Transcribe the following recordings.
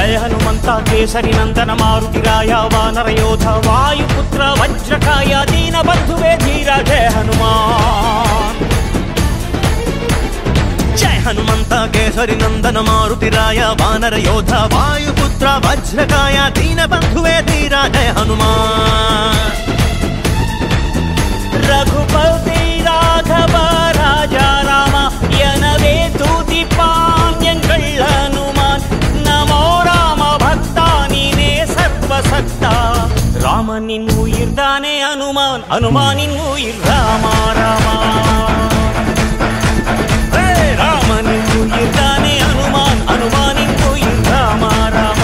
जय हनुमंत केसरी नंदन मारुतिराय वानर योध वायुपुत्र वज्रकाय दीन बंधुवे धीरा जय हनुमान। जय हनुमंत केसरी नंदन मारुतिराय वानर योध वायुपुत्र वज्रकाय दीन बंधुवे धीरा जय हनुमान। रघुपति राघव राजा राम यनवे तुदिपान्यंगल हनुमान। नमो राम भक्ता नीने सर्वसक्ता रामनिन उयिर्दाने हनुमान हनुमानिन उयिर राम राम। रामनिन उयिर्दाने हनुमान हनुमानिन उयिर राम राम।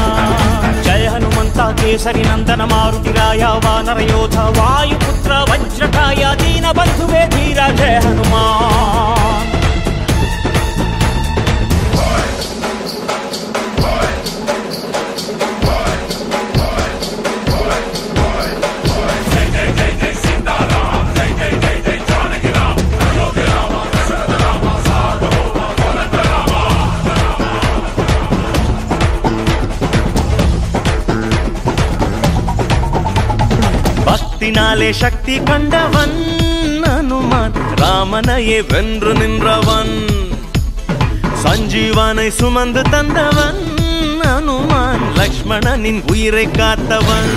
जय हनुमंत केसरी नंदन मारुतिराय वानर योध वायुपुत्र वज्रकाय दीन बंधुवे धीरा जय हनुमान। भक्तिनाले शक्ति कंडवन हनुमान रामனையே வென்று நின்றவன்। சஞ்சீவனை சுமந்து தந்தவன் ஹனுமான் லக்ஷ்மணனின் உயிரை காத்தவன்।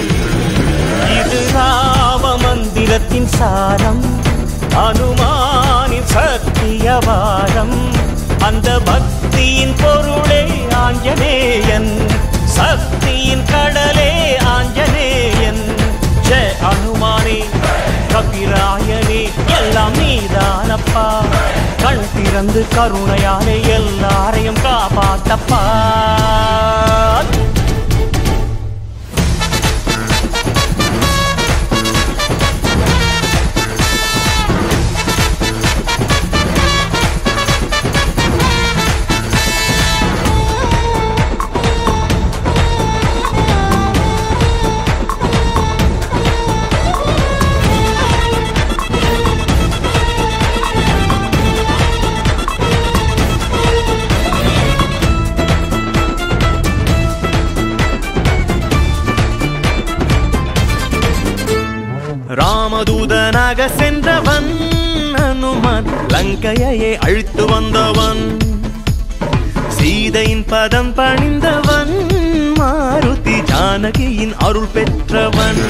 இது ராம மந்திரத்தின் சாரம் ஹனுமானின் சத்தியவாரம்। அந்த பக்தியின் பொருளே ஆஞ்சநேயன் சக்தியின் கடலே ஆஞ்சநேயன்। जय हनुमाने कपिरायने எல்லாம் நீதானப்பா கண் திறந்து கருணையாலே எல்லாரையும் காப்பாத்தப்பா। ராமதூதனாக சென்றவன் ஹனுமான் லங்கையை அழித்து வந்தவன்। சீதையின் பதம் பணிந்தவன் மாருதி ஜானகியின் அருள் பெற்றவன்।